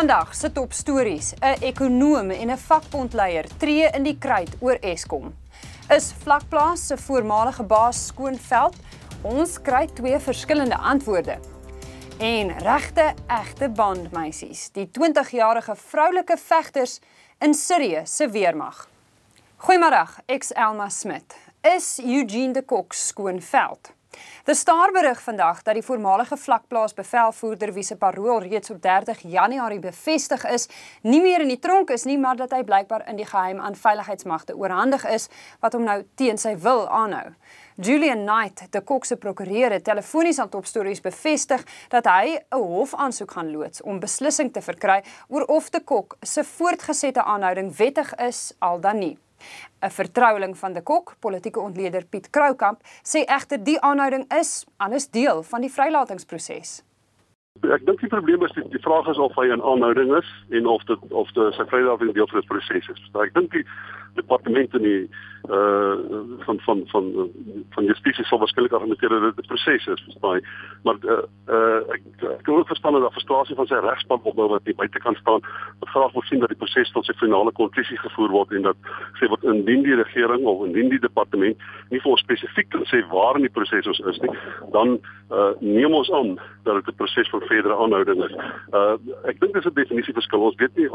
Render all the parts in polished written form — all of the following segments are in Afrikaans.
Vandag se topstories, 'n ekonoom en 'n vakbondleier tree in die kruit oor Eskom. Is Vlakplaas se voormalige baas skoonveld? Ons kry twee verskillende antwoorde. En regte egte bandmeisies, die 20-jarige vroulike vegters in Sirië se weermag. Goeiemôre, ek's Elma Smit. Is Eugene de Kok skoonveld? De Star berig vandag dat die voormalige Vlakplaas bevelvoerder wie se parool reeds op 30 Januarie bevestig is, nie meer in die tronk is nie, maar dat hy blykbaar in die geheim aan veiligheidsmagte oorhandig is, wat hom nou teen sy wil aanhou. Julian Knight, de Kok se prokureur, het telefonies aan Topstories bevestig dat hy 'n hofaansoek gaan loods om beslissing te verkry oor of de Kok se voortgesette aanhouding wettig is al dan nie. 'n Vertroueling van de Kok, politieke ontleder Piet Kroukamp, sê egter die aanhouding is alles deel van die vrylatingsproses. Ek dink die probleem is die vraag is of hy in aanhouding is en of sy vrylating deel van die proses is. Ek dink die departement en die van justisie sal waarskynlik argumenteer dat dit 'n proses is, verstaan. Maar ek kan ook verstaan dat daar frustrasie van sy regspan opbou wat nie buite kan staan, wat graag wil sien dat die proses tot sy finale konklusie gevoer word en dat sê wat indien die regering of indien die departement nie vir ons spesifiek kan sê waar in die proses ons is nie, dan neem ons aan dat dit 'n proses van verdere aanhouding is. Ek dink dis 'n definisieverskil. Ons weet nie,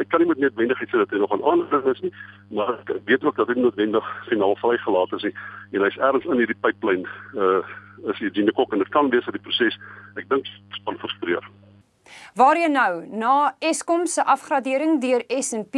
ek kan nie met noodwendigheid sê dat hy nog aan aanhouding is nie, maar ek weet ook dat hy noodwendig finaal vrygelaat is nie. En hy's ergens in hierdie pipeline is Eugene de Kok en dit kan wees dat die proses, ek dink, span frustreer. Waarheen nou? Na Eskom se afgradering deur S&P,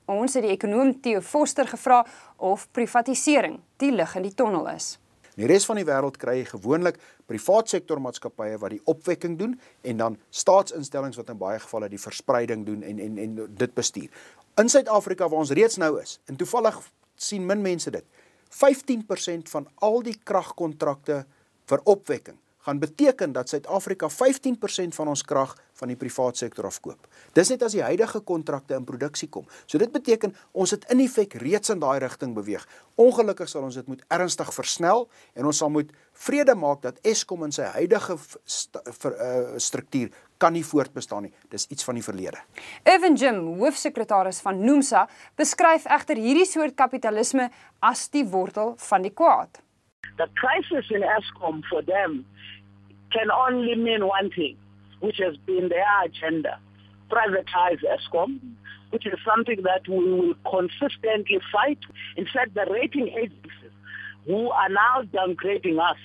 ons het die ekonoom Theo Vorster gevra of privatisering die lig in die tonnel is. In die res van die wêreld kry jy gewoonlik privaat sektormaatskappye wat die opwekking doen en dan staatsinstellings wat in baie gevalle die verspreiding doen en dit bestuur. In Suid-Afrika waar ons reeds nou is, en toevallig sien min mense dit, 15% van al die kragkontrakte vir opwekking gaan beteken dat Suid-Afrika 15% van ons krag van die privaat sektor afkoop. Dis net as die huidige kontrakte in produksie kom. So dit beteken ons het in effek reeds in daai rigting beweeg. Ongelukkig sal ons dit moet ernstig versnel en ons sal moet vrede maak dat Eskom in sy huidige struktuur kan nie voortbestaan nie. Dis iets van die verlede. Irvin Jim, hoofsekretaris van Numsa, beskryf egter hierdie soort kapitalisme as die wortel van die kwaad. The crisis in Eskom for them can only mean one thing, which has been their agenda, privatize Eskom, which is something that we will consistently fight. In fact, the rating agencies who are now downgrading us,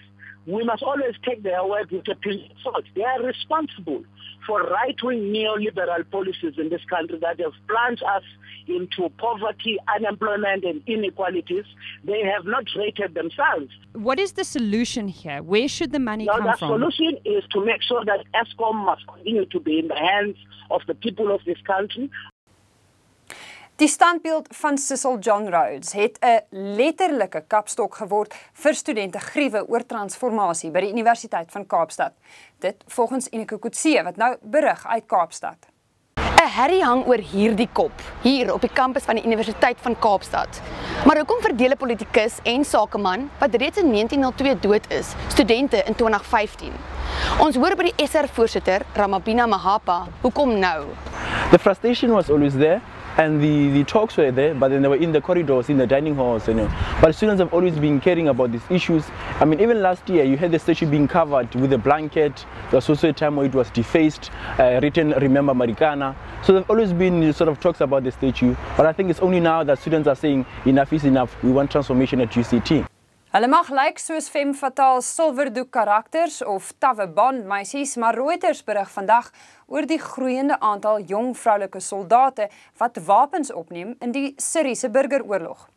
we must always take their word with a pinch of salt. They are responsible for right-wing neoliberal policies in this country that have plunged us into poverty, unemployment and inequalities. They have not rated themselves. What is the solution here? Where should the money come The from? solution is to make sure that Eskom must continue to be in the hands of the people of this country. Die standbeeld van Cecil John Rhodes het 'n letterlike kapstok geword vir studente griewe oor transformasie by die Universiteit van Kaapstad. Dit volgens Ineke Coetzee wat nou berig uit Kaapstad. 'n Herrie hang oor hierdie kop, hier op die kampus van die Universiteit van Kaapstad. Maar hoekom verdeel 'n politikus en sakeman, wat reeds in 1902 dood is, studente in 2015? Ons hoor by die SR-voorsitter, Ramabina Mahapa, hoekom nou? The frustration was always there. And the talks were there, but then they were in the corridors, in the dining halls, But students have always been caring about these issues. I mean, even last year, you had the statue being covered with a blanket. There was also a time where it was defaced, written, "Remember Marikana." So there have always been sort of talks about the statue. But I think it's only now that students are saying, enough is enough, we want transformation at UCT. Hulle mag lyk soos femme fatale silverdoek karakters of tawwe bandmeisies, maar Reuters berig vandag oor die groeiende aantal jong vroulike soldate wat wapens opneem in die Siriëse burgeroorlog.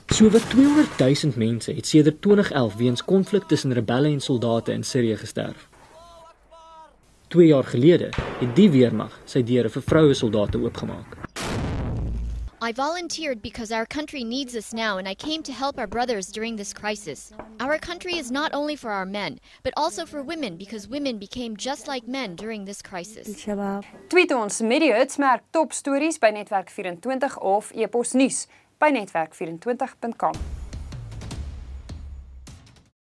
Sowat 200 000 mense het sedert 2011 weens konflik tussen rebelle en soldate in Sirië gesterf. 2 jaar gelede het die weermag sy deure vir vroue-soldate oopgemaak. I volunteered because our country needs us now, and I came to help our brothers during this crisis. Our country is not only for our men, but also for women, because women became just like men during this crisis. Tweet ons met die hitsmerk Topstories by Netwerk 24 of e-pos nuus by netwerk24.com.